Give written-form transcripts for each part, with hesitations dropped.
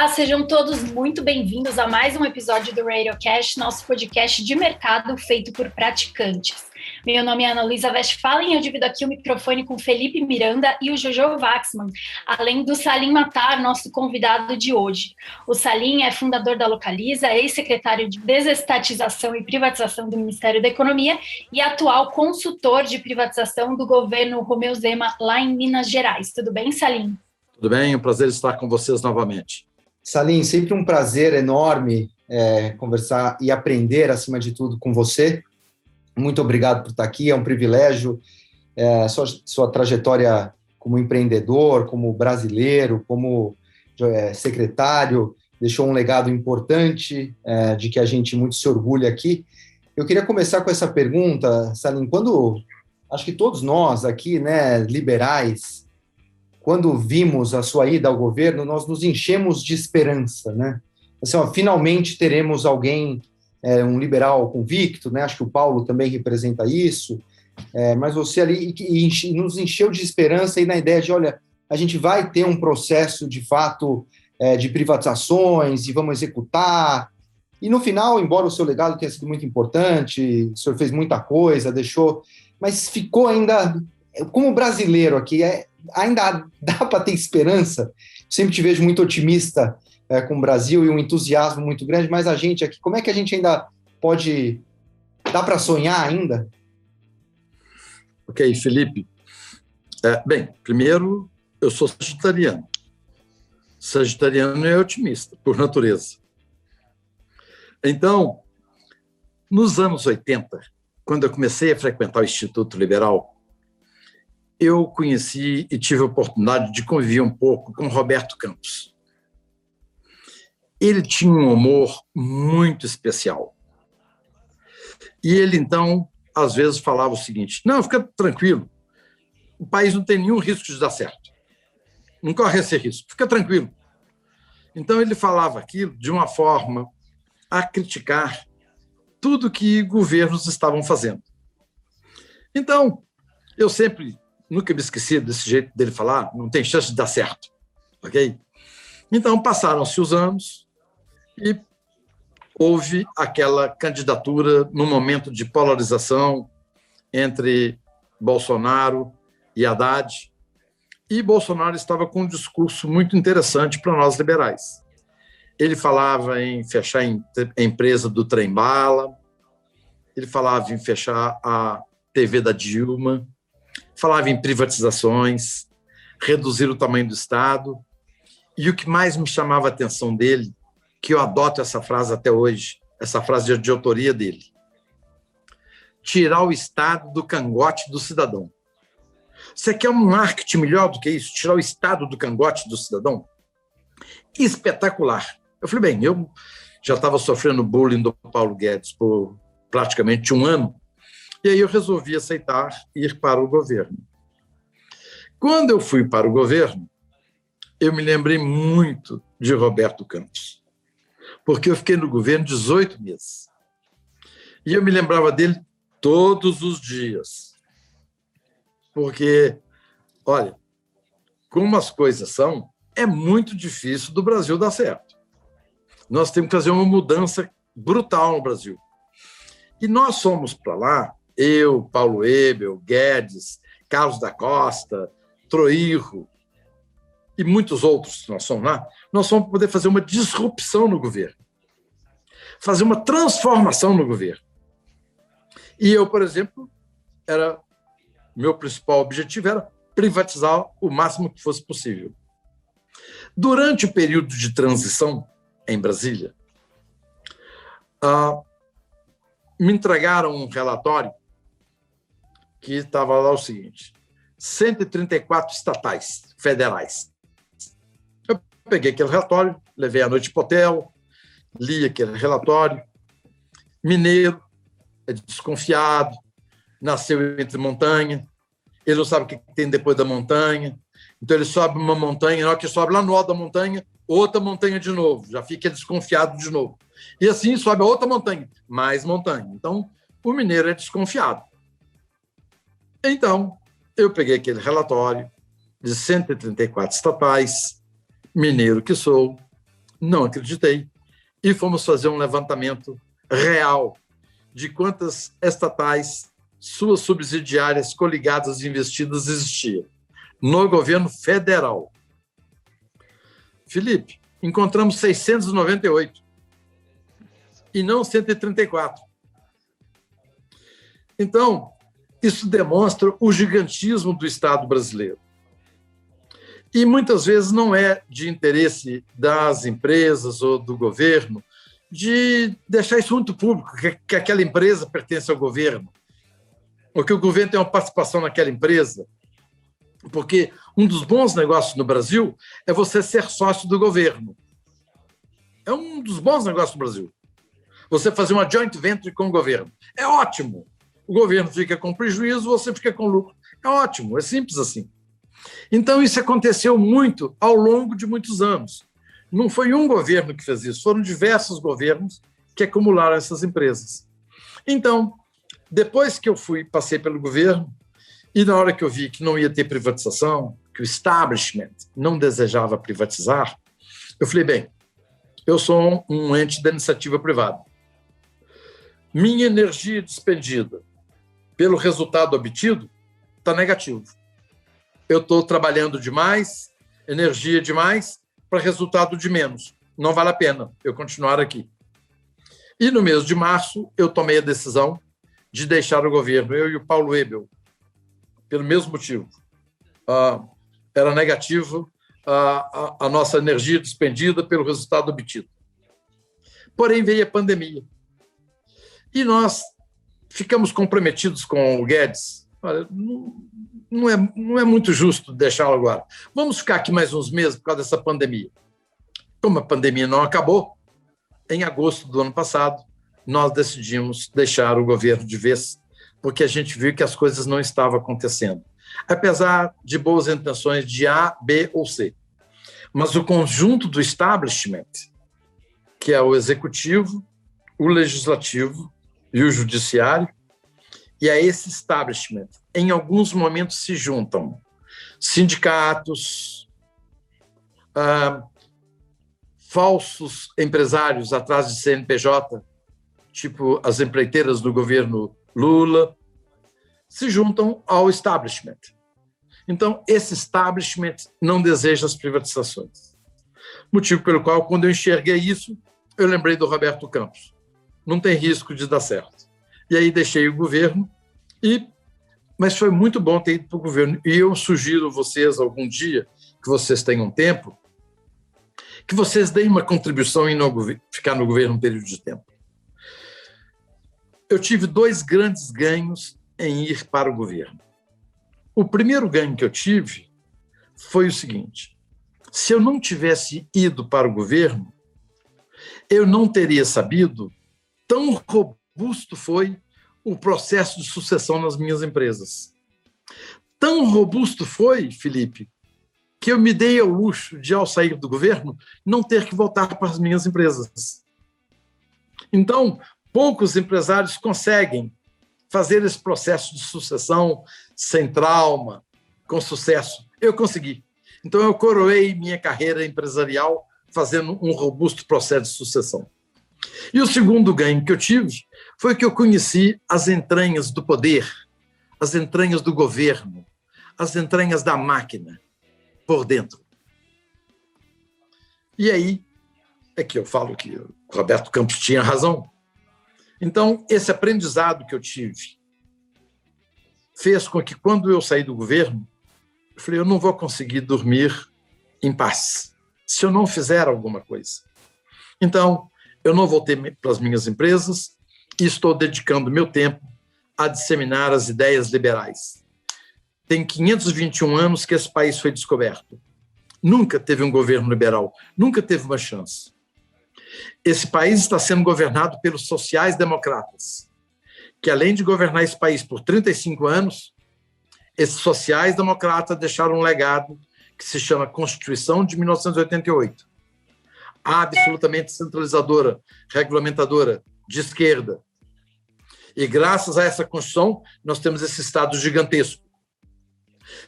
Olá, sejam todos muito bem-vindos a mais um episódio do RadioCast, nosso podcast de mercado feito por praticantes. Meu nome é Ana Luísa Westphalen e eu divido aqui o microfone com Felipe Miranda e o Jojo Waxman, além do Salim Matar, nosso convidado de hoje. O Salim é fundador da Localiza, ex-secretário de Desestatização e Privatização do Ministério da Economia e atual consultor de privatização do governo Romeu Zema, lá em Minas Gerais. Tudo bem, Salim? Tudo bem, é um prazer estar com vocês novamente. Salim, sempre um prazer enorme conversar e aprender, acima de tudo, com você. Muito obrigado por estar aqui, é um privilégio. Sua trajetória como empreendedor, como brasileiro, como secretário, deixou um legado importante de que a gente muito se orgulha aqui. Eu queria começar com essa pergunta, Salim, acho que todos nós aqui, liberais, quando vimos a sua ida ao governo, nós nos enchemos de esperança, né? Assim, finalmente teremos alguém, um liberal convicto, né? Acho que o Paulo também representa isso, mas você ali nos encheu de esperança e na ideia de, olha, a gente vai ter um processo, de fato, de privatizações e vamos executar. E no final, embora o seu legado tenha sido muito importante, o senhor fez muita coisa, mas ficou ainda, como brasileiro aqui, ainda dá para ter esperança. Sempre te vejo muito otimista com o Brasil e um entusiasmo muito grande, mas a gente aqui, como é que a gente ainda pode... Dá para sonhar ainda? Ok, Felipe. Bem, primeiro, eu sou sagitariano. Sagitariano é otimista, por natureza. Então, nos anos 80, quando eu comecei a frequentar o Instituto Liberal, eu conheci e tive a oportunidade de conviver um pouco com Roberto Campos. Ele tinha um humor muito especial. E ele, então, às vezes falava o seguinte: não, fica tranquilo, o país não tem nenhum risco de dar certo. Não corre esse risco, fica tranquilo. Então, ele falava aquilo de uma forma a criticar tudo que governos estavam fazendo. Então, eu nunca me esqueci desse jeito dele falar, não tem chance de dar certo, ok? Então, passaram-se os anos e houve aquela candidatura num momento de polarização entre Bolsonaro e Haddad, e Bolsonaro estava com um discurso muito interessante para nós liberais. Ele falava em fechar a empresa do trem-bala, ele falava em fechar a TV da Dilma, falava em privatizações, reduzir o tamanho do Estado, e o que mais me chamava a atenção dele, que eu adoto essa frase até hoje, essa frase de autoria dele: tirar o Estado do cangote do cidadão. Você quer um marketing melhor do que isso? Tirar o Estado do cangote do cidadão? Espetacular. Eu falei, bem, eu já estava sofrendo bullying do Paulo Guedes por praticamente um ano, e aí eu resolvi aceitar ir para o governo. Quando eu fui para o governo, eu me lembrei muito de Roberto Campos, porque eu fiquei no governo 18 meses. E eu me lembrava dele todos os dias. Porque, olha, como as coisas são, é muito difícil do Brasil dar certo. Nós temos que fazer uma mudança brutal no Brasil. E nós fomos para lá, eu, Paulo Ebel, Guedes, Carlos da Costa, Troirro e muitos outros que nós somos lá, nós vamos poder fazer uma disrupção no governo, fazer uma transformação no governo. E eu, por exemplo, meu principal objetivo era privatizar o máximo que fosse possível. Durante o período de transição em Brasília, me entregaram um relatório que estava lá o seguinte: 134 estatais federais. Eu peguei aquele relatório, levei à noite para o hotel, li aquele relatório. Mineiro é desconfiado, nasceu entre montanha, ele não sabe o que tem depois da montanha, então ele sobe uma montanha, na hora que sobe lá no alto da montanha, outra montanha de novo, já fica desconfiado de novo. E assim sobe a outra montanha, mais montanha. Então, o mineiro é desconfiado. Então, eu peguei aquele relatório de 134 estatais, mineiro que sou, Não acreditei. E fomos fazer um levantamento real de quantas estatais, suas subsidiárias, coligadas e investidas existiam no governo federal. Felipe, encontramos 698 e não 134. Então, isso demonstra o gigantismo do Estado brasileiro. E muitas vezes não é de interesse das empresas ou do governo de deixar isso muito público, que aquela empresa pertence ao governo, ou que o governo tem uma participação naquela empresa. Porque um dos bons negócios no Brasil é você ser sócio do governo. É um dos bons negócios do Brasil. Você fazer uma joint venture com o governo. É ótimo. O governo fica com prejuízo, você fica com lucro. É ótimo, é simples assim. Então, isso aconteceu muito ao longo de muitos anos. Não foi um governo que fez isso, foram diversos governos que acumularam essas empresas. Então, depois que eu passei pelo governo, e na hora que eu vi que não ia ter privatização, que o establishment não desejava privatizar, eu falei, bem, eu sou um ente da iniciativa privada. Minha energia despendida pelo resultado obtido está negativo. Eu estou trabalhando demais, energia demais, para resultado de menos. Não vale a pena eu continuar aqui. E no mês de março, eu tomei a decisão de deixar o governo, eu e o Paulo Ebel, pelo mesmo motivo. Era negativo a nossa energia despendida pelo resultado obtido. Porém, veio a pandemia. E nós ficamos comprometidos com o Guedes. Olha, não é muito justo deixá-lo agora. Vamos ficar aqui mais uns meses por causa dessa pandemia. Como a pandemia não acabou, em agosto do ano passado, nós decidimos deixar o governo de vez, porque a gente viu que as coisas não estavam acontecendo. Apesar de boas intenções de A, B ou C. Mas o conjunto do establishment, que é o executivo, o legislativo e o judiciário, e a esse establishment, em alguns momentos se juntam sindicatos, falsos empresários atrás de CNPJ, tipo as empreiteiras do governo Lula, se juntam ao establishment. Então, esse establishment não deseja as privatizações. Motivo pelo qual, quando eu enxerguei isso, eu lembrei do Roberto Campos. Não tem risco de dar certo. E aí deixei o governo, mas foi muito bom ter ido para o governo. E eu sugiro vocês, algum dia, que vocês tenham tempo, que vocês deem uma contribuição em ficar no governo um período de tempo. Eu tive 2 grandes ganhos em ir para o governo. O primeiro ganho que eu tive foi o seguinte: se eu não tivesse ido para o governo, eu não teria sabido tão robusto foi o processo de sucessão nas minhas empresas. Tão robusto foi, Felipe, que eu me dei ao luxo de, ao sair do governo, não ter que voltar para as minhas empresas. Então, poucos empresários conseguem fazer esse processo de sucessão sem trauma, com sucesso. Eu consegui. Então, eu coroei minha carreira empresarial fazendo um robusto processo de sucessão. E o segundo ganho que eu tive foi que eu conheci as entranhas do poder, as entranhas do governo, as entranhas da máquina por dentro. E aí é que eu falo que o Roberto Campos tinha razão. Então, esse aprendizado que eu tive fez com que, quando eu saí do governo, eu falei, eu não vou conseguir dormir em paz se eu não fizer alguma coisa. Então, eu não voltei para as minhas empresas e estou dedicando meu tempo a disseminar as ideias liberais. Tem 521 anos que esse país foi descoberto. Nunca teve um governo liberal, nunca teve uma chance. Esse país está sendo governado pelos sociais-democratas, que, além de governar esse país por 35 anos, esses sociais-democratas deixaram um legado que se chama Constituição de 1988. Absolutamente centralizadora, regulamentadora, de esquerda. E, graças a essa Constituição, nós temos esse Estado gigantesco.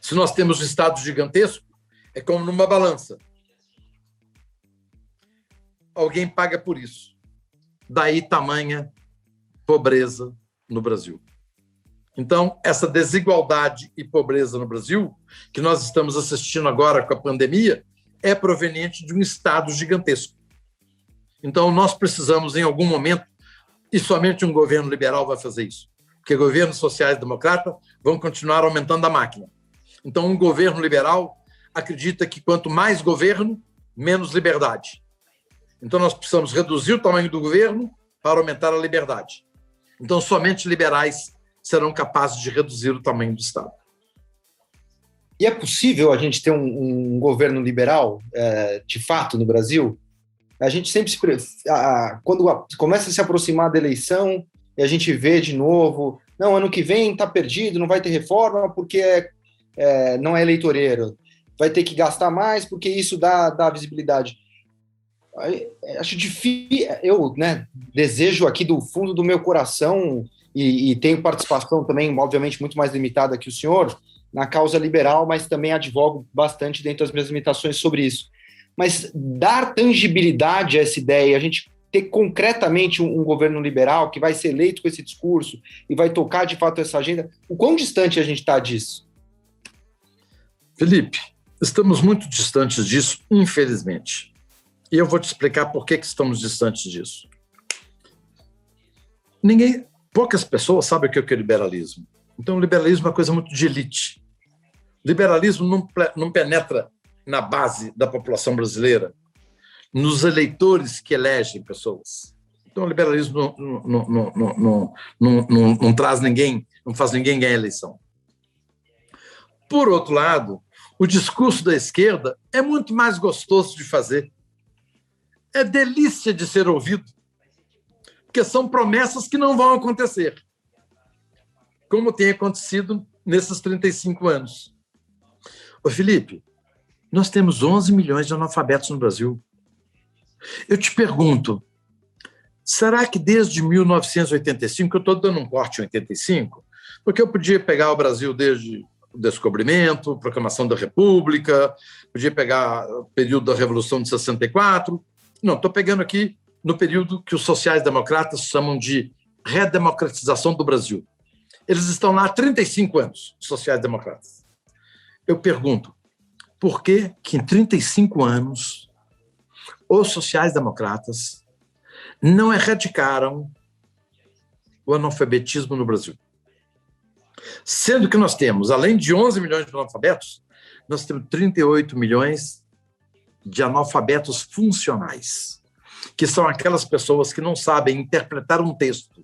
Se nós temos um Estado gigantesco, é como numa balança. alguém paga por isso. Daí tamanha pobreza no Brasil. Então, essa desigualdade e pobreza no Brasil, que nós estamos assistindo agora com a pandemia, é proveniente de um Estado gigantesco. Então, nós precisamos, em algum momento, e somente um governo liberal vai fazer isso, porque governos sociais-democratas vão continuar aumentando a máquina. Então, um governo liberal acredita que quanto mais governo, menos liberdade. Então, nós precisamos reduzir o tamanho do governo para aumentar a liberdade. Então, somente liberais serão capazes de reduzir o tamanho do Estado. E é possível a gente ter um governo liberal, de fato, no Brasil? A gente sempre, quando começa a se aproximar da eleição, e a gente vê de novo, não, ano que vem está perdido, não vai ter reforma porque não é eleitoreiro. Vai ter que gastar mais porque isso dá visibilidade. Acho difícil, eu desejo aqui do fundo do meu coração, e tenho participação também, obviamente, muito mais limitada que o senhor, na causa liberal, mas também advogo bastante dentro das minhas limitações sobre isso. Mas dar tangibilidade a essa ideia, a gente ter concretamente um governo liberal que vai ser eleito com esse discurso e vai tocar, de fato, essa agenda, o quão distante a gente está disso? Felipe, estamos muito distantes disso, infelizmente. E eu vou te explicar por que estamos distantes disso. Poucas pessoas sabem o que é liberalismo. Então, o liberalismo é uma coisa muito de elite. O liberalismo não penetra na base da população brasileira, nos eleitores que elegem pessoas. Então, o liberalismo não traz ninguém, não faz ninguém ganhar eleição. Por outro lado, o discurso da esquerda é muito mais gostoso de fazer. É delícia de ser ouvido, porque são promessas que não vão acontecer, como tem acontecido nesses 35 anos. Ô, Felipe, nós temos 11 milhões de analfabetos no Brasil. Eu te pergunto, será que desde 1985, eu estou dando um corte em 85, porque eu podia pegar o Brasil desde o descobrimento, proclamação da República, podia pegar o período da Revolução de 64, não, estou pegando aqui no período que os sociais-democratas chamam de redemocratização do Brasil. Eles estão lá há 35 anos, os sociais-democratas. Eu pergunto, por que em 35 anos os sociais-democratas não erradicaram o analfabetismo no Brasil? Sendo que nós temos, além de 11 milhões de analfabetos, nós temos 38 milhões de analfabetos funcionais, que são aquelas pessoas que não sabem interpretar um texto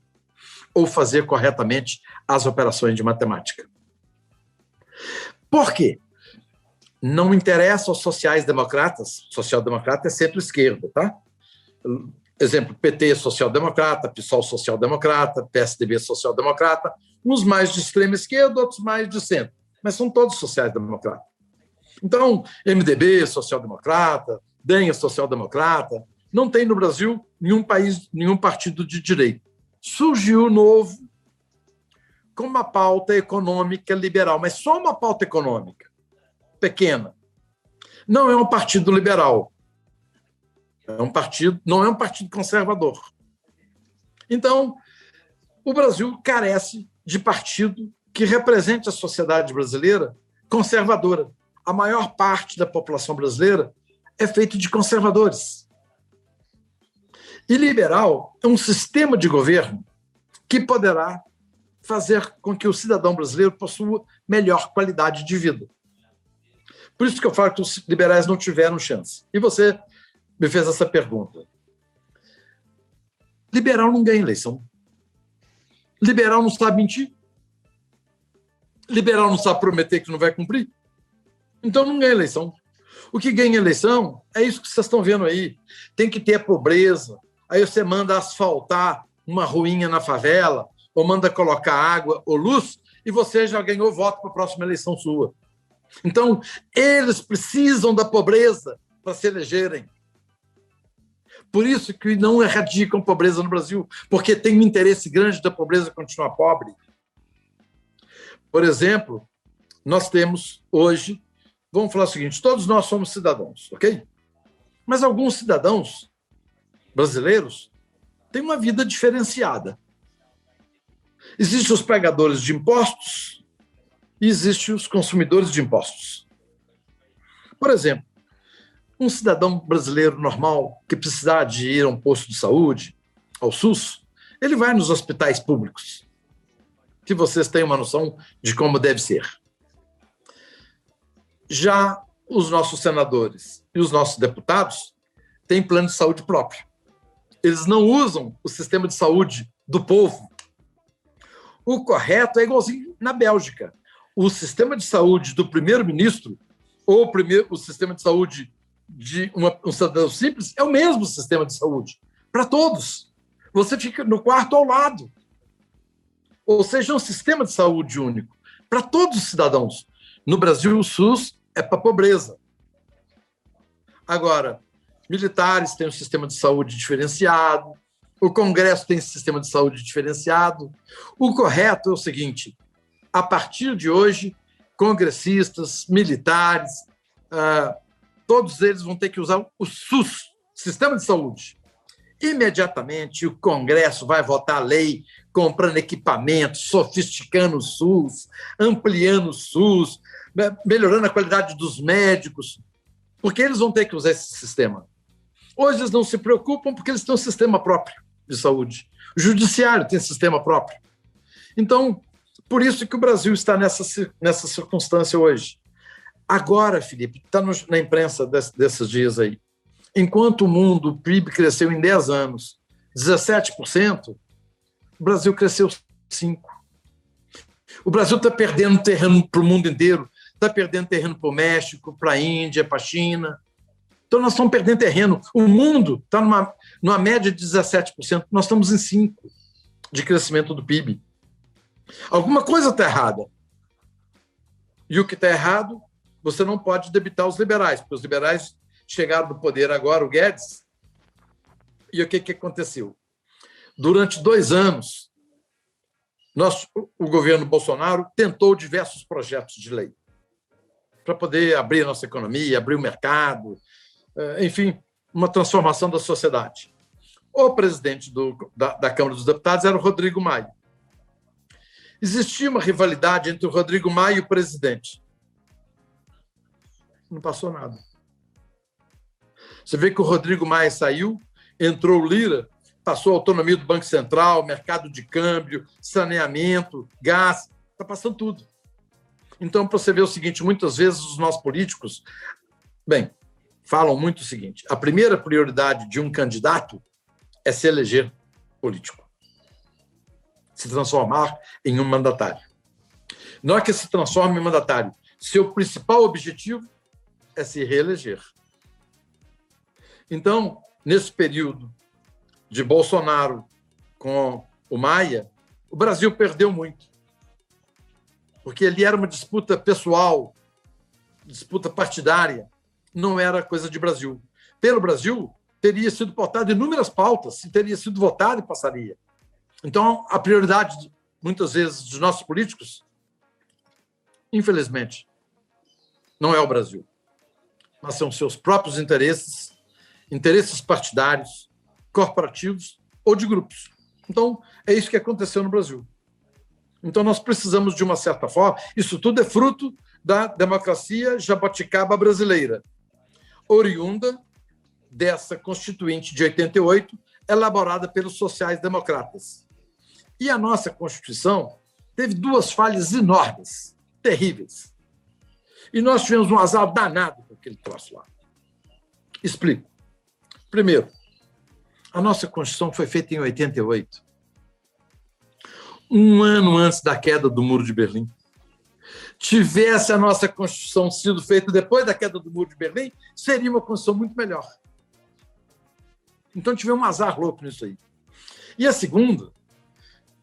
ou fazer corretamente as operações de matemática. Por quê? Não interessa aos sociais-democratas, social-democrata é centro-esquerda, tá? Exemplo, PT é social-democrata, PSOL social-democrata, PSDB social-democrata, uns mais de extrema esquerda, outros mais de centro, mas são todos sociais-democratas. Então, MDB social-democrata, DEM é social-democrata, não tem no Brasil nenhum partido de direita. Surgiu novo com uma pauta econômica liberal, mas só uma pauta econômica, pequena. Não é um partido liberal. Não é um partido conservador. Então, o Brasil carece de partido que represente a sociedade brasileira conservadora. A maior parte da população brasileira é feita de conservadores. E liberal é um sistema de governo que poderá fazer com que o cidadão brasileiro possua melhor qualidade de vida. Por isso que eu falo que os liberais não tiveram chance. E você me fez essa pergunta. Liberal não ganha eleição. Liberal não sabe mentir. Liberal não sabe prometer que não vai cumprir. Então não ganha eleição. O que ganha eleição é isso que vocês estão vendo aí. Tem que ter pobreza. Aí você manda asfaltar uma ruinha na favela, ou manda colocar água ou luz, e você já ganhou voto para a próxima eleição sua. Então, eles precisam da pobreza para se elegerem. Por isso que não erradicam pobreza no Brasil, porque tem um interesse grande da pobreza continuar pobre. Por exemplo, nós temos hoje, vamos falar o seguinte, todos nós somos cidadãos, ok? Mas alguns cidadãos brasileiros têm uma vida diferenciada. Existem os pagadores de impostos e existem os consumidores de impostos. Por exemplo, um cidadão brasileiro normal que precisar de ir a um posto de saúde, ao SUS, ele vai nos hospitais públicos, que vocês têm uma noção de como deve ser. Já os nossos senadores e os nossos deputados têm plano de saúde próprio. Eles não usam o sistema de saúde do povo. O correto é igualzinho na Bélgica. O sistema de saúde do primeiro-ministro ou o sistema de saúde de um cidadão simples é o mesmo sistema de saúde para todos. Você fica no quarto ao lado. Ou seja, é um sistema de saúde único para todos os cidadãos. No Brasil, o SUS é para a pobreza. Agora, militares têm um sistema de saúde diferenciado, o Congresso tem sistema de saúde diferenciado. O correto é o seguinte: a partir de hoje, congressistas, militares, todos eles vão ter que usar o SUS, Sistema de Saúde. Imediatamente, o Congresso vai votar a lei comprando equipamentos, sofisticando o SUS, ampliando o SUS, melhorando a qualidade dos médicos, porque eles vão ter que usar esse sistema. Hoje eles não se preocupam porque eles têm um sistema próprio de saúde. O judiciário tem sistema próprio. Então, por isso que o Brasil está nessa circunstância hoje. Agora, Felipe, está na imprensa desses dias aí. Enquanto o mundo, o PIB cresceu em 10 anos 17%, o Brasil cresceu 5%. O Brasil está perdendo terreno para o mundo inteiro, está perdendo terreno para o México, para a Índia, para a China. Então, nós estamos perdendo terreno. O mundo está numa média de 17%, nós estamos em 5% de crescimento do PIB. Alguma coisa está errada. E o que está errado, você não pode debitar os liberais, porque os liberais chegaram no poder agora, o Guedes, e o que aconteceu? Durante 2 anos, o governo Bolsonaro tentou diversos projetos de lei para poder abrir a nossa economia, abrir o mercado, enfim, uma transformação da sociedade. O presidente da Câmara dos Deputados era o Rodrigo Maia. Existia uma rivalidade entre o Rodrigo Maia e o presidente. Não passou nada. Você vê que o Rodrigo Maia saiu, entrou o Lira, passou a autonomia do Banco Central, mercado de câmbio, saneamento, gás, está passando tudo. Então, para você ver o seguinte, muitas vezes os nossos políticos, falam muito o seguinte: a primeira prioridade de um candidato é se eleger político, se transformar em um mandatário. Não é que se transforme em mandatário, seu principal objetivo é se reeleger. Então, nesse período de Bolsonaro com o Maia, o Brasil perdeu muito, porque ali era uma disputa pessoal, disputa partidária, não era coisa de Brasil. Pelo Brasil, teria sido votado inúmeras pautas, se teria sido votado e passaria. Então, a prioridade, muitas vezes, dos nossos políticos, infelizmente, não é o Brasil, mas são seus próprios interesses partidários, corporativos ou de grupos. Então, é isso que aconteceu no Brasil. Então, nós precisamos, de uma certa forma, isso tudo é fruto da democracia jaboticaba brasileira, oriunda dessa Constituinte de 88, elaborada pelos sociais-democratas. E a nossa Constituição teve 2 falhas enormes, terríveis. E nós tivemos um azar danado com aquele troço lá. Explico. Primeiro, a nossa Constituição foi feita em 88, um ano antes da queda do Muro de Berlim. Tivesse a nossa Constituição sido feita depois da queda do Muro de Berlim, seria uma Constituição muito melhor. Então, tivemos um azar louco nisso aí. E a segunda,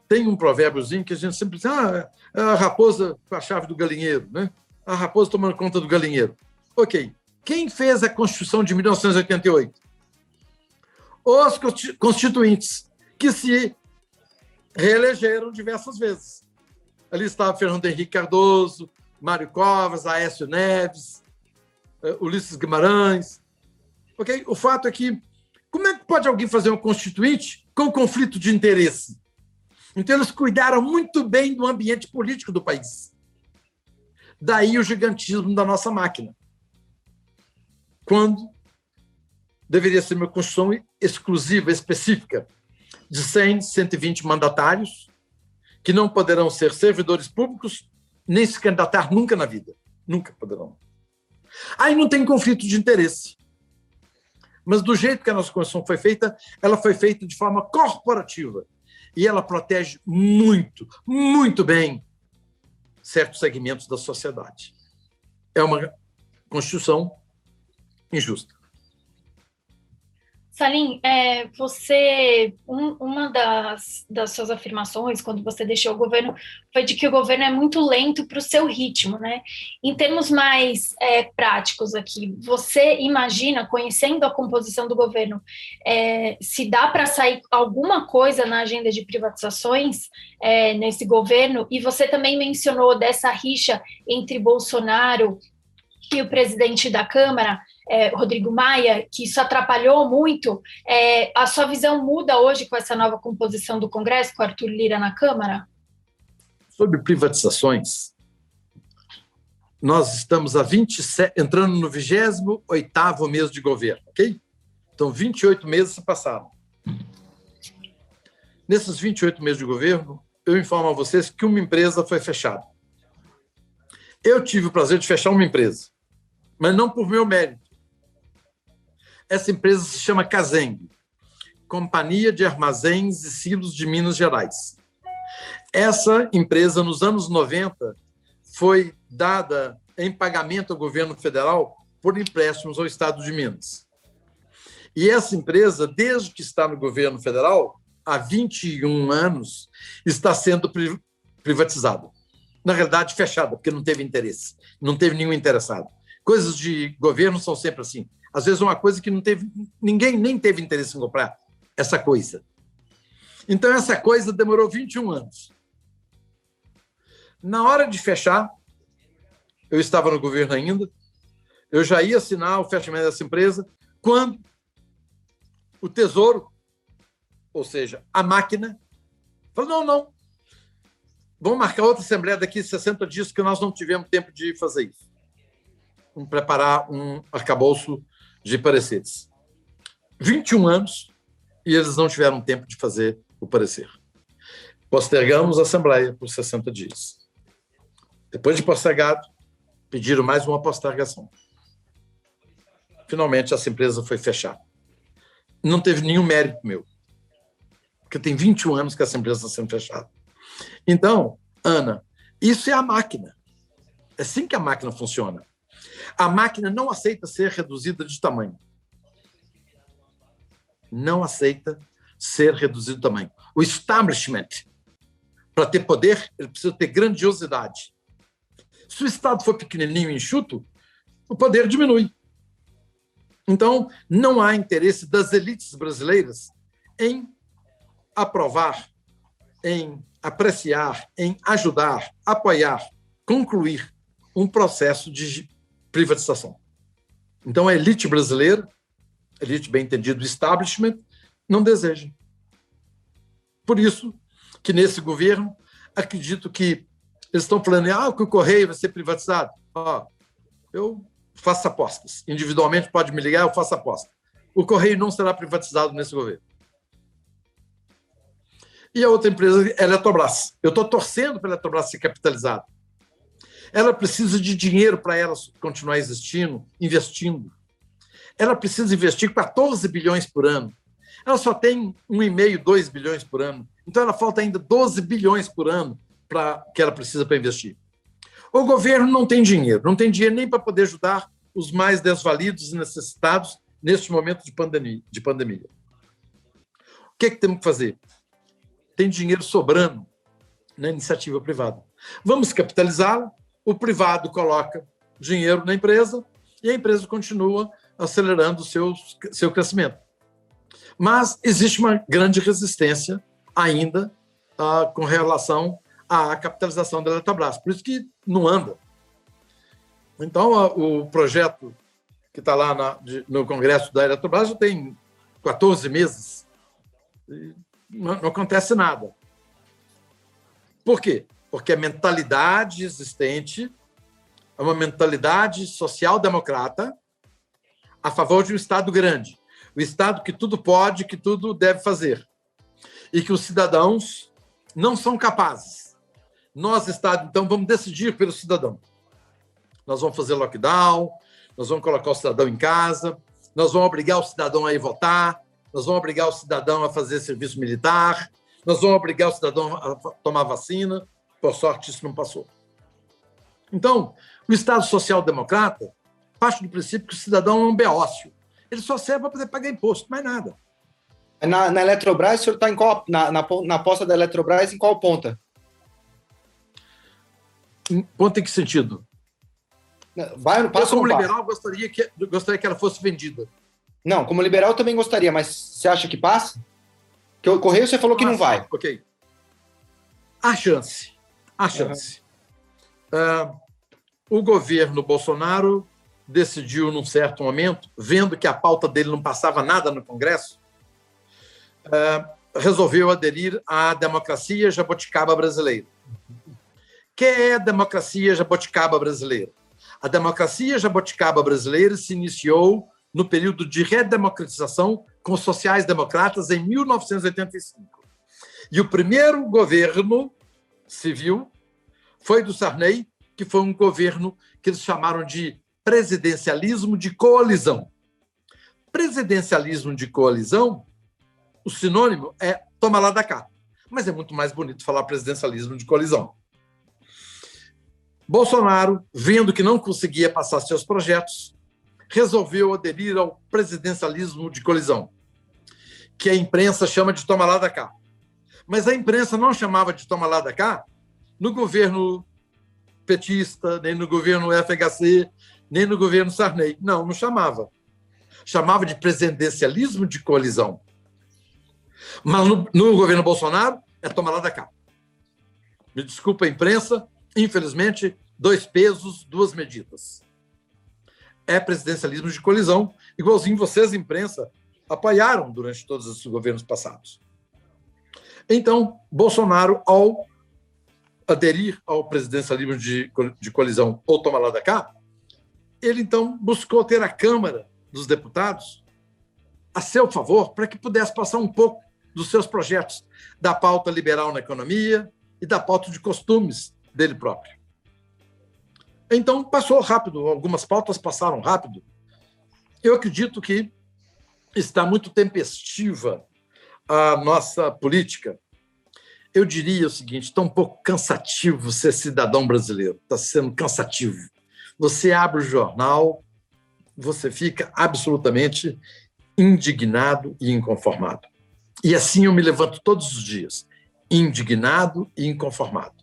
tem um provérbiozinho que a gente sempre diz, a raposa com a chave do galinheiro, né? A raposa tomando conta do galinheiro. Ok. Quem fez a Constituição de 1988? Os constituintes, que se reelegeram diversas vezes. Ali estava Fernando Henrique Cardoso, Mário Covas, Aécio Neves, Ulisses Guimarães. Okay? O fato é que Como é que pode alguém fazer uma constituinte com conflito de interesse? Então, eles cuidaram muito bem do ambiente político do país. Daí o gigantismo da nossa máquina. Quando deveria ser uma Constituição exclusiva, específica, de 100, 120 mandatários, que não poderão ser servidores públicos, nem se candidatar nunca na vida. Nunca poderão. Aí não tem conflito de interesse. Mas do jeito que a nossa Constituição foi feita, ela foi feita de forma corporativa. E ela protege muito, muito bem certos segmentos da sociedade. É uma Constituição injusta. Salim, uma das suas afirmações, quando você deixou o governo, foi de que o governo é muito lento para o seu ritmo, né? Em termos mais práticos aqui, você imagina, conhecendo a composição do governo, se dá para sair alguma coisa na agenda de privatizações nesse governo? E você também mencionou dessa rixa entre Bolsonaro e o presidente da Câmara, Rodrigo Maia, que isso atrapalhou muito. A sua visão muda hoje com essa nova composição do Congresso, com Arthur Lira na Câmara? Sobre privatizações, nós estamos entrando no 28º mês de governo, ok? Então, 28 meses se passaram. Nesses 28 meses de governo, eu informo a vocês que uma empresa foi fechada. Eu tive o prazer de fechar uma empresa, mas não por meu mérito. Essa empresa se chama Caseng, Companhia de Armazéns e Silos de Minas Gerais. Essa empresa, nos anos 90, foi dada em pagamento ao governo federal por empréstimos ao Estado de Minas. E essa empresa, desde que está no governo federal, há 21 anos, está sendo privatizada. Na realidade, fechada, porque não teve interesse, não teve nenhum interessado. Coisas de governo são sempre assim. Às vezes, uma coisa que ninguém nem teve interesse em comprar, essa coisa. Então, essa coisa demorou 21 anos. Na hora de fechar, eu estava no governo ainda, eu já ia assinar o fechamento dessa empresa, quando o Tesouro, ou seja, a máquina, falou, não, vamos marcar outra assembleia daqui a 60 dias, que nós não tivemos tempo de fazer isso. Vamos preparar um arcabouço de pareceres. 21 anos e eles não tiveram tempo de fazer o parecer. Postergamos a Assembleia por 60 dias. Depois de postergado, pediram mais uma postergação. Finalmente, essa empresa foi fechada. Não teve nenhum mérito meu, porque tem 21 anos que essa empresa está sendo fechada. Então, Ana, isso é a máquina. É assim que a máquina funciona. A máquina não aceita ser reduzida de tamanho. Não aceita ser reduzido de tamanho. O establishment, para ter poder, ele precisa ter grandiosidade. Se o Estado for pequenininho e enxuto, o poder diminui. Então, não há interesse das elites brasileiras em aprovar, em apreciar, em ajudar, apoiar, concluir um processo de privatização. Então, a elite brasileira, elite bem entendido, establishment, não deseja. Por isso que nesse governo, acredito que eles estão falando que o Correio vai ser privatizado. Eu faço apostas. Individualmente pode me ligar, eu faço aposta. O Correio não será privatizado nesse governo. E a outra empresa é a Eletrobras. Eu estou torcendo para a Eletrobras ser capitalizada. Ela precisa de dinheiro para ela continuar existindo, investindo. Ela precisa investir 14 bilhões por ano. Ela só tem 1,5, 2 bilhões por ano. Então, ela falta ainda 12 bilhões por ano que ela precisa para investir. O governo não tem dinheiro nem para poder ajudar os mais desvalidos e necessitados neste momento de pandemia. O que temos que fazer? Tem dinheiro sobrando na iniciativa privada. Vamos capitalizá-la, o privado coloca dinheiro na empresa e a empresa continua acelerando o seu crescimento. Mas existe uma grande resistência ainda com relação à capitalização da Eletrobras, por isso que não anda. Então, o projeto que está lá no Congresso da Eletrobras já tem 14 meses, não acontece nada. Por quê? Porque a mentalidade existente é uma mentalidade social-democrata a favor de um Estado grande. O Estado que tudo pode, que tudo deve fazer. E que os cidadãos não são capazes. Nós, Estado, então, vamos decidir pelo cidadão. Nós vamos fazer lockdown, nós vamos colocar o cidadão em casa, nós vamos obrigar o cidadão a ir votar, nós vamos obrigar o cidadão a fazer serviço militar, nós vamos obrigar o cidadão a tomar vacina. Por sorte, isso não passou. Então, o Estado social-democrata parte do princípio que o cidadão é um beócio. Ele só serve para poder pagar imposto, mais nada. Na Eletrobras, o senhor está em qual, na aposta da Eletrobras, em qual ponta? Ponta em que sentido? Passo como liberal, gostaria que ela fosse vendida. Não, como liberal eu também gostaria, mas você acha que passa? Porque o Correio você falou que não vai. Ok. Há chance. Há chance. O governo Bolsonaro decidiu, num certo momento, vendo que a pauta dele não passava nada no Congresso, resolveu aderir à democracia jabuticaba brasileira. O que é a democracia jabuticaba brasileira? A democracia jabuticaba brasileira se iniciou no período de redemocratização com os sociais-democratas em 1985. E o primeiro governo civil foi do Sarney, que foi um governo que eles chamaram de presidencialismo de coalizão. Presidencialismo de coalizão, o sinônimo é toma lá da cá, mas é muito mais bonito falar presidencialismo de coalizão. Bolsonaro, vendo que não conseguia passar seus projetos, resolveu aderir ao presidencialismo de coalizão, que a imprensa chama de toma lá da cá. Mas a imprensa não chamava de toma lá da cá no governo petista, nem no governo FHC, nem no governo Sarney. Não chamava. Chamava de presidencialismo de coalizão. Mas no governo Bolsonaro, é toma lá da cá. Me desculpa a imprensa, infelizmente, 2 pesos, 2 medidas. É presidencialismo de coalizão, igualzinho vocês, imprensa, apoiaram durante todos os governos passados. Então, Bolsonaro, ao aderir ao presidencialismo de coalizão ou toma lá da cá, ele, então, buscou ter a Câmara dos Deputados a seu favor para que pudesse passar um pouco dos seus projetos, da pauta liberal na economia e da pauta de costumes dele próprio. Então, passou rápido, algumas pautas passaram rápido. Eu acredito que está muito tempestiva a nossa política. Eu diria o seguinte, está um pouco cansativo ser cidadão brasileiro, está sendo cansativo. Você abre o jornal, você fica absolutamente indignado e inconformado. E assim eu me levanto todos os dias, indignado e inconformado.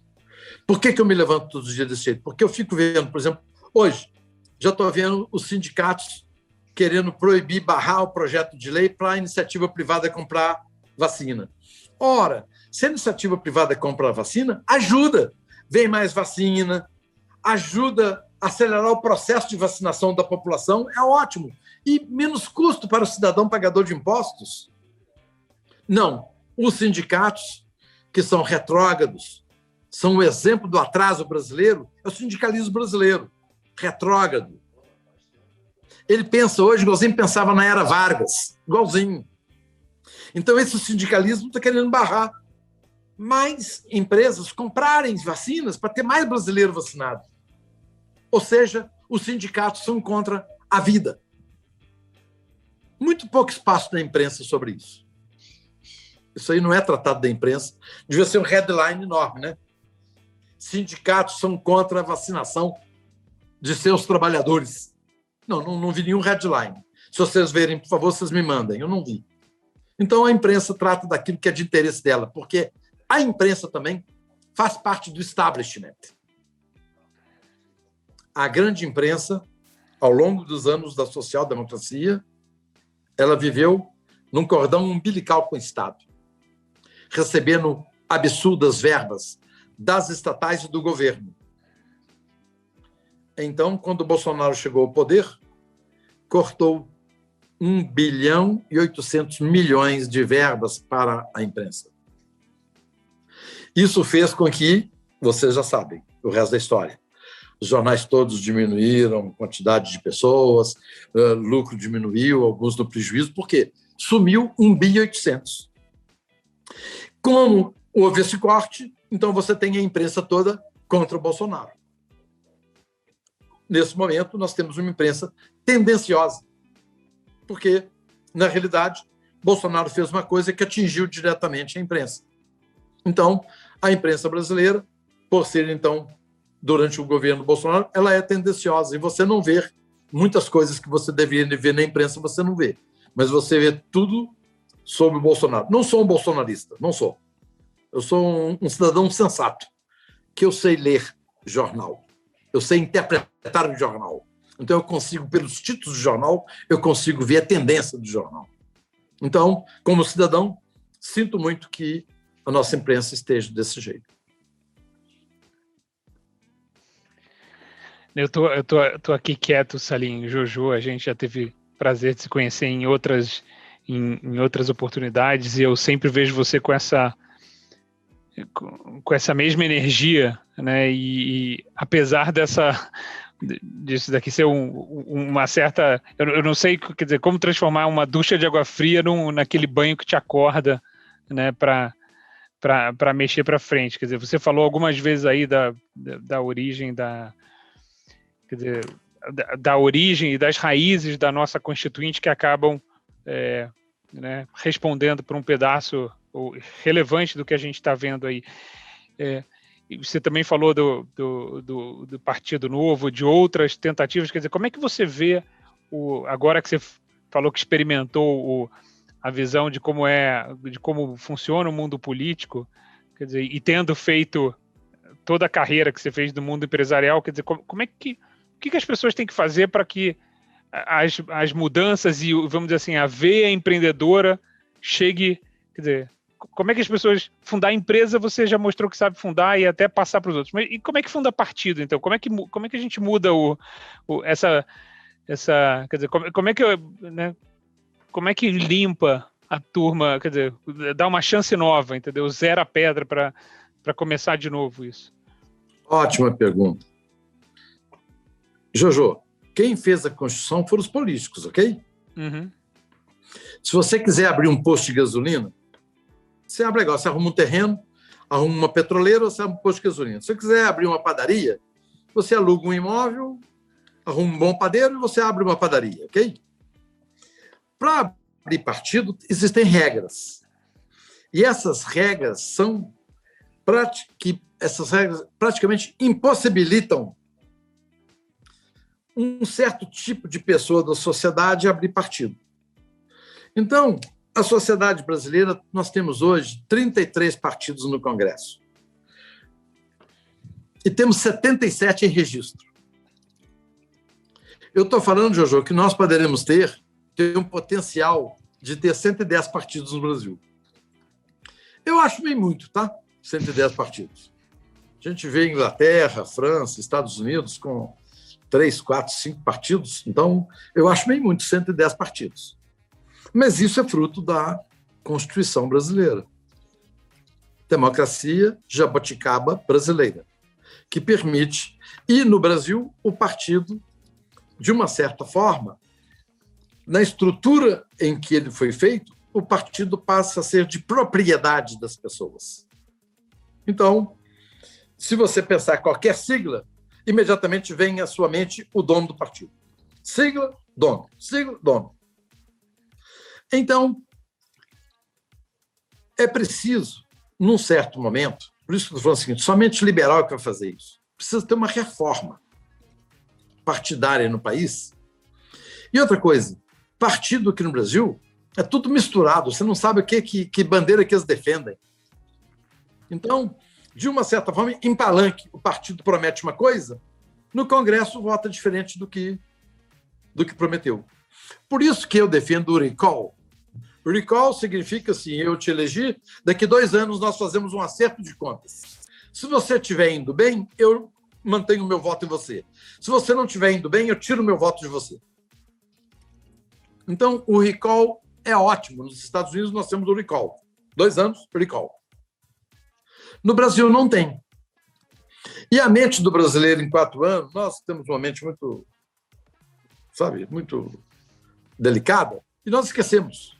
Por que eu me levanto todos os dias desse jeito? Porque eu fico vendo, por exemplo, hoje, já estou vendo os sindicatos querendo proibir, barrar o projeto de lei para a iniciativa privada comprar vacina. Ora, se a iniciativa privada compra vacina, ajuda. Vem mais vacina, ajuda a acelerar o processo de vacinação da população, é ótimo. E menos custo para o cidadão pagador de impostos. Não, os sindicatos, que são retrógrados, são o exemplo do atraso brasileiro, é o sindicalismo brasileiro, retrógrado. Ele pensa hoje igualzinho pensava na era Vargas, igualzinho. Então, esse sindicalismo está querendo barrar mais empresas comprarem vacinas para ter mais brasileiro vacinado. Ou seja, os sindicatos são contra a vida. Muito pouco espaço na imprensa sobre isso. Isso aí não é tratado da imprensa. Devia ser um headline enorme, né? Sindicatos são contra a vacinação de seus trabalhadores. Não vi nenhum headline. Se vocês verem, por favor, vocês me mandem. Eu não vi. Então, a imprensa trata daquilo que é de interesse dela, porque a imprensa também faz parte do establishment. A grande imprensa, ao longo dos anos da social-democracia, ela viveu num cordão umbilical com o Estado, recebendo absurdas verbas das estatais e do governo. Então, quando o Bolsonaro chegou ao poder, cortou 1 bilhão e 800 milhões de verbas para a imprensa. Isso fez com que, vocês já sabem, o resto da história. Os jornais todos diminuíram, quantidade de pessoas, lucro diminuiu, alguns no prejuízo, por quê? Sumiu 1 bilhão e 800. Como houve esse corte, então você tem a imprensa toda contra o Bolsonaro. Nesse momento, nós temos uma imprensa tendenciosa, porque, na realidade, Bolsonaro fez uma coisa que atingiu diretamente a imprensa. Então, a imprensa brasileira, por ser, então, durante o governo Bolsonaro, ela é tendenciosa, e você não vê muitas coisas que você deveria ver na imprensa, você não vê. Mas você vê tudo sobre o Bolsonaro. Não sou um bolsonarista, não sou. Eu sou um cidadão sensato, que eu sei ler jornal, eu sei interpretar o jornal. Então, eu consigo, pelos títulos do jornal, eu consigo ver a tendência do jornal. Então, como cidadão, sinto muito que a nossa imprensa esteja desse jeito. Eu tô aqui quieto, Salim, Jojo, a gente já teve prazer de se conhecer em outras oportunidades, e eu sempre vejo você com essa mesma energia, né? E apesar disso daqui ser uma certa... Eu não sei, quer dizer, como transformar uma ducha de água fria naquele banho que te acorda, né, para mexer para frente. Quer dizer, você falou algumas vezes aí da origem quer dizer, da origem e das raízes da nossa Constituinte, que acabam né, respondendo por um pedaço relevante do que a gente está vendo aí. E você também falou do Partido Novo, de outras tentativas. Quer dizer, como é que você vê, agora que você falou que experimentou a visão de como funciona o mundo político, quer dizer, e tendo feito toda a carreira que você fez do mundo empresarial, quer dizer, como é que o que as pessoas têm que fazer para que as mudanças e, vamos dizer assim, a veia empreendedora chegue, quer dizer, como é que as pessoas... Fundar empresa, você já mostrou que sabe fundar e até passar para os outros. Mas e como é que funda partido, então? Como é que a gente muda essa quer dizer, como é que, né, como é que limpa a turma, quer dizer, dá uma chance nova, entendeu? Zera a pedra para começar de novo isso. Ótima pergunta. Jojo, quem fez a Constituição foram os políticos, ok? Uhum. Se você quiser abrir um posto de gasolina, você abre legal, você arruma um terreno, arruma uma petroleira, você abre um posto de gasolina. Se você quiser abrir uma padaria, você aluga um imóvel, arruma um bom padeiro e você abre uma padaria, ok? Para abrir partido, existem regras. E essas regras praticamente impossibilitam um certo tipo de pessoa da sociedade abrir partido. Então, a sociedade brasileira, nós temos hoje 33 partidos no Congresso. E temos 77 em registro. Eu estou falando, Jojo, que nós poderemos ter um potencial de ter 110 partidos no Brasil. Eu acho bem muito, tá? 110 partidos. A gente vê Inglaterra, França, Estados Unidos com 3, 4, 5 partidos. Então, eu acho bem muito 110 partidos. Mas isso é fruto da Constituição brasileira. Democracia jabuticaba brasileira, que permite... E, no Brasil, o partido, de uma certa forma, na estrutura em que ele foi feito, o partido passa a ser de propriedade das pessoas. Então, se você pensar qualquer sigla, imediatamente vem à sua mente o dono do partido. Sigla, dono. Sigla, dono. Então, é preciso, num certo momento, por isso que eu estou falando o seguinte, somente liberal que vai fazer isso. Precisa ter uma reforma partidária no país. E outra coisa, partido aqui no Brasil é tudo misturado, você não sabe que bandeira que eles defendem. Então, de uma certa forma, em palanque, o partido promete uma coisa, no Congresso vota diferente do que prometeu. Por isso que eu defendo o recall. O recall significa assim, eu te elegi, daqui 2 anos nós fazemos um acerto de contas. Se você estiver indo bem, eu mantenho o meu voto em você. Se você não estiver indo bem, eu tiro o meu voto de você. Então, o recall é ótimo. Nos Estados Unidos, nós temos o recall. 2 anos, recall. No Brasil, não tem. E a mente do brasileiro em 4 anos, nós temos uma mente muito, muito delicada, e nós esquecemos.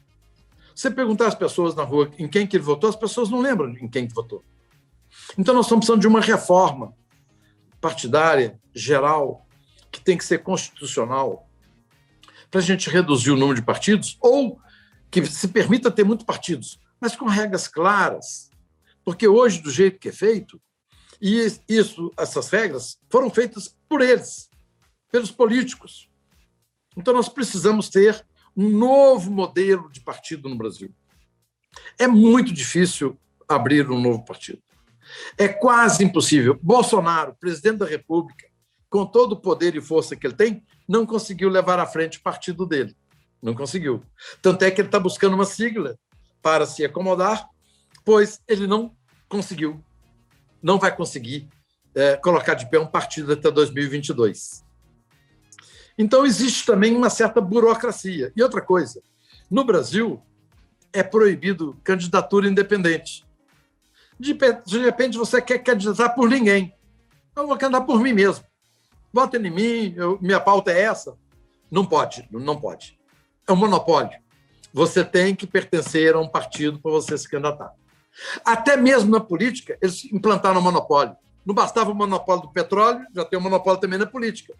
Você perguntar às pessoas na rua em quem que ele votou, as pessoas não lembram em quem que votou. Então, nós estamos precisando de uma reforma partidária, geral, que tem que ser constitucional, para a gente reduzir o número de partidos, ou que se permita ter muitos partidos, mas com regras claras. Porque hoje, do jeito que é feito, e essas regras foram feitas por eles, pelos políticos. Então, nós precisamos ter um novo modelo de partido no Brasil. É muito difícil abrir um novo partido. É quase impossível. Bolsonaro, presidente da República, com todo o poder e força que ele tem, não conseguiu levar à frente o partido dele. Não conseguiu. Tanto é que ele está buscando uma sigla para se acomodar, pois ele não conseguiu, não vai conseguir colocar de pé um partido até 2022. Então, existe também uma certa burocracia. E outra coisa, no Brasil, é proibido candidatura independente. De repente, você quer candidatar por ninguém. Eu vou candidatar por mim mesmo. Vota em mim, minha pauta é essa. Não pode, não pode. É um monopólio. Você tem que pertencer a um partido para você se candidatar. Até mesmo na política, eles implantaram o monopólio. Não bastava o monopólio do petróleo, já tem o monopólio também na política.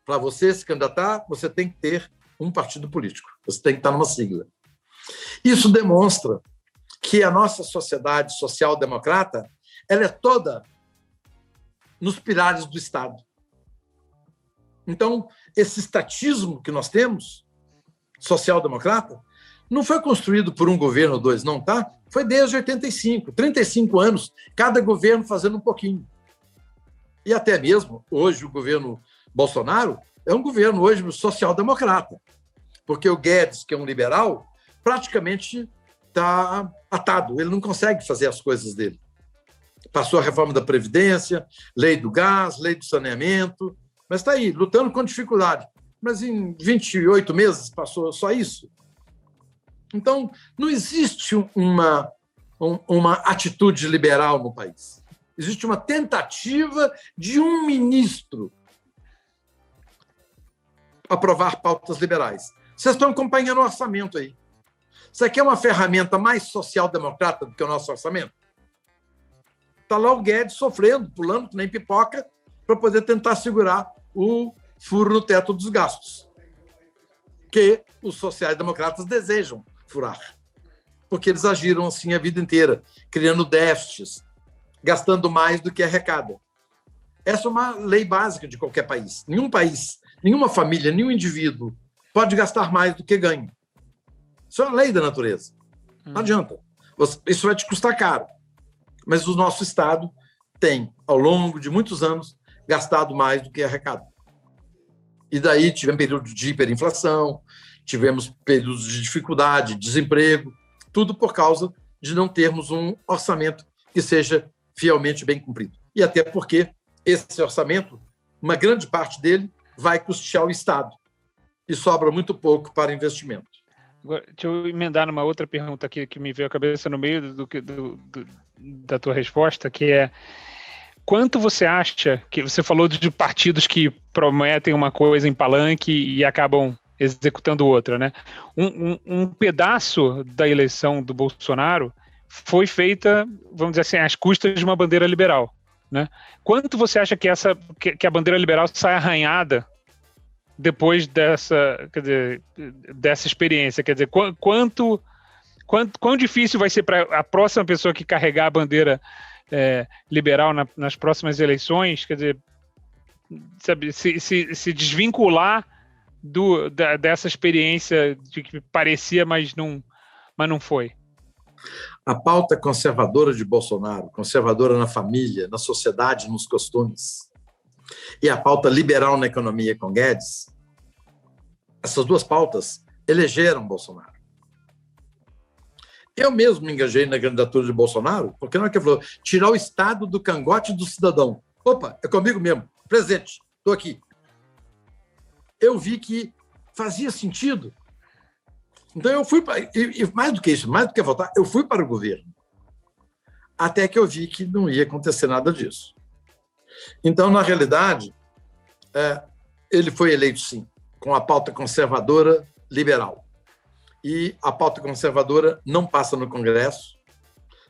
Para você se candidatar, você tem que ter um partido político. Você tem que estar numa sigla. Isso demonstra que a nossa sociedade social-democrata ela é toda nos pilares do Estado. Então, esse estatismo que nós temos, social-democrata, não foi construído por um governo ou 2, não, tá? Foi desde 85, 35 anos, cada governo fazendo um pouquinho. E até mesmo, hoje, o governo Bolsonaro é um governo hoje social-democrata, porque o Guedes, que é um liberal, praticamente está atado, ele não consegue fazer as coisas dele. Passou a reforma da Previdência, lei do gás, lei do saneamento, mas está aí, lutando com dificuldade. Mas em 28 meses passou só isso. Então, não existe uma atitude liberal no país. Existe uma tentativa de um ministro aprovar pautas liberais. Vocês estão acompanhando o orçamento aí. Isso aqui é uma ferramenta mais social-democrata do que o nosso orçamento? Está lá o Guedes sofrendo, pulando que nem pipoca, para poder tentar segurar o furo no teto dos gastos, que os sociais-democratas desejam furar, porque eles agiram assim a vida inteira, criando déficits, gastando mais do que arrecada. Essa é uma lei básica de qualquer país. Nenhum país, nenhuma família, nenhum indivíduo pode gastar mais do que ganha. Isso é uma lei da natureza. Não adianta. Isso vai te custar caro. Mas o nosso Estado tem, ao longo de muitos anos, gastado mais do que arrecada. E daí tivemos períodos de hiperinflação, tivemos períodos de dificuldade, desemprego, tudo por causa de não termos um orçamento que seja fielmente bem cumprido. E até porque esse orçamento, uma grande parte dele, vai custear o Estado e sobra muito pouco para investimento. Agora, deixa eu emendar numa outra pergunta aqui que me veio à cabeça no meio da tua resposta, que é: quanto você acha, que você falou de partidos que prometem uma coisa em palanque e acabam executando outra, né? Um pedaço da eleição do Bolsonaro foi feita, vamos dizer assim, às custas de uma bandeira liberal, né? Quanto você acha que a bandeira liberal sai arranhada depois dessa experiência? Quer dizer, quão difícil vai ser para a próxima pessoa que carregar a bandeira liberal nas próximas eleições, quer dizer, sabe, se desvincular dessa experiência de que parecia, mas não foi? A pauta conservadora de Bolsonaro, conservadora na família, na sociedade, nos costumes, e a pauta liberal na economia com Guedes, essas duas pautas elegeram Bolsonaro. Eu mesmo me engajei na candidatura de Bolsonaro, porque na hora que ele falou tirar o Estado do cangote do cidadão. Opa, é comigo mesmo. Presente, estou aqui. Eu vi que fazia sentido, Então, eu fui para... E mais do que isso, mais do que votar, eu fui para o governo. Até que eu vi que não ia acontecer nada disso. Então, na realidade, ele foi eleito, sim, com a pauta conservadora liberal. E a pauta conservadora não passa no Congresso.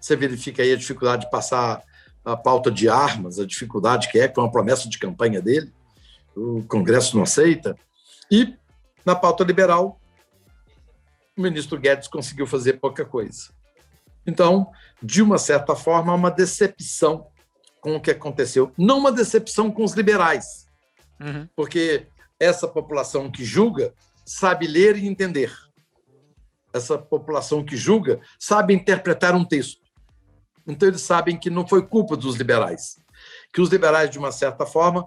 Você verifica aí a dificuldade de passar a pauta de armas, a dificuldade que foi uma promessa de campanha dele. O Congresso não aceita. E, na pauta liberal, o ministro Guedes conseguiu fazer pouca coisa. Então, de uma certa forma, há uma decepção com o que aconteceu. Não uma decepção com os liberais, porque essa população que julga sabe ler e entender. Essa população que julga sabe interpretar um texto. Então, eles sabem que não foi culpa dos liberais. Que os liberais, de uma certa forma,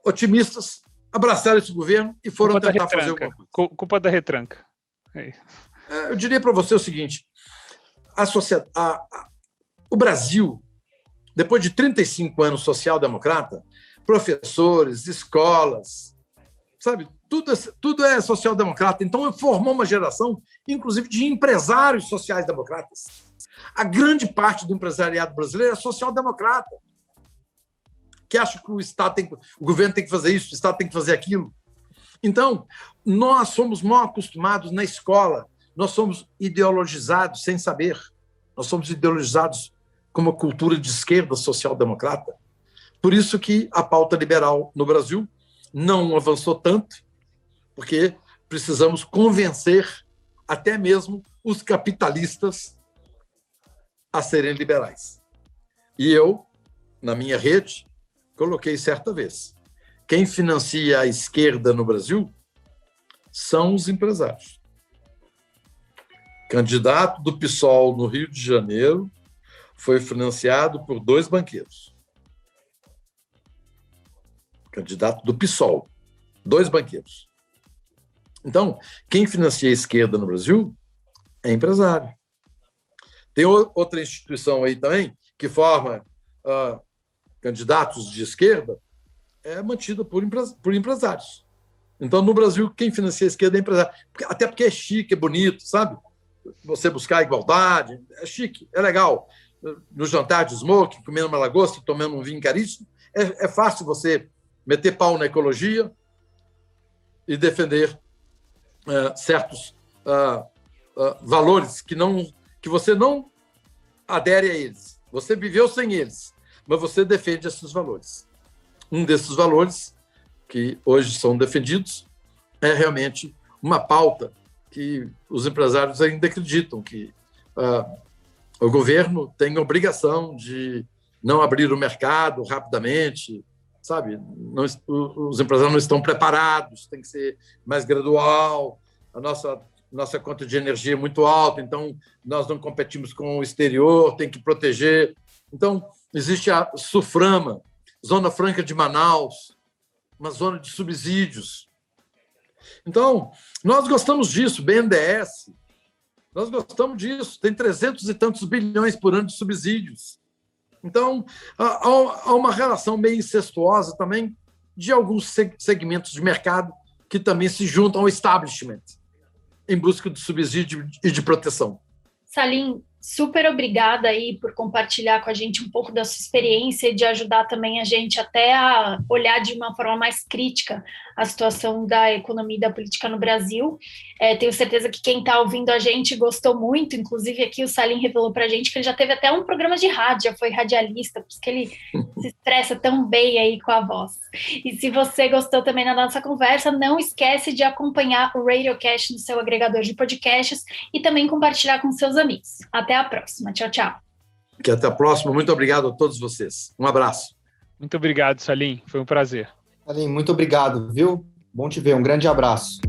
otimistas, abraçaram esse governo e foram tentar fazer alguma coisa. Culpa da retranca. Eu diria para você o seguinte, o Brasil, depois de 35 anos social-democrata, professores, escolas, sabe, tudo é social-democrata. Então, formou uma geração, inclusive, de empresários sociais-democratas. A grande parte do empresariado brasileiro é social-democrata, que acha que o governo tem que fazer isso, o Estado tem que fazer aquilo. Então, nós somos mal acostumados na escola, nós somos ideologizados sem saber, nós somos ideologizados com uma cultura de esquerda social-democrata. Por isso que a pauta liberal no Brasil não avançou tanto, porque precisamos convencer até mesmo os capitalistas a serem liberais. E eu, na minha rede, coloquei certa vez, quem financia a esquerda no Brasil são os empresários. Candidato do PSOL no Rio de Janeiro foi financiado por 2 banqueiros. Candidato do PSOL, 2 banqueiros. Então, quem financia a esquerda no Brasil é empresário. Tem outra instituição aí também que forma candidatos de esquerda, é mantida por empresários. Então, no Brasil, quem financia a esquerda é empresário. Até porque é chique, é bonito, sabe? Você buscar a igualdade, é chique, é legal. No jantar de smoking, comendo uma lagosta, tomando um vinho caríssimo, é fácil você meter pau na ecologia e defender certos valores que você não adere a eles. Você viveu sem eles, mas você defende esses valores. Um desses valores que hoje são defendidos é realmente uma pauta que os empresários ainda acreditam que o governo tem a obrigação de não abrir o mercado rapidamente, sabe? Os empresários não estão preparados, tem que ser mais gradual, a nossa conta de energia é muito alta, então nós não competimos com o exterior, tem que proteger. Então, existe a SUFRAMA, Zona Franca de Manaus, uma zona de subsídios. Então, nós gostamos disso, BNDES, nós gostamos disso, tem 300 e tantos bilhões por ano de subsídios. Então, há uma relação meio incestuosa também de alguns segmentos de mercado que também se juntam ao establishment em busca de subsídio e de proteção. Salim, super obrigada aí por compartilhar com a gente um pouco da sua experiência e de ajudar também a gente até a olhar de uma forma mais crítica a situação da economia e da política no Brasil. Tenho certeza que quem está ouvindo a gente gostou muito, inclusive aqui o Salim revelou para a gente que ele já teve até um programa de rádio, já foi radialista, porque ele se expressa tão bem aí com a voz. E se você gostou também da nossa conversa, não esquece de acompanhar o Radiocast no seu agregador de podcasts e também compartilhar com seus amigos. Até a próxima. Tchau, tchau. Até a próxima. Muito obrigado a todos vocês. Um abraço. Muito obrigado, Salim. Foi um prazer. Salim, muito obrigado, viu? Bom te ver. Um grande abraço.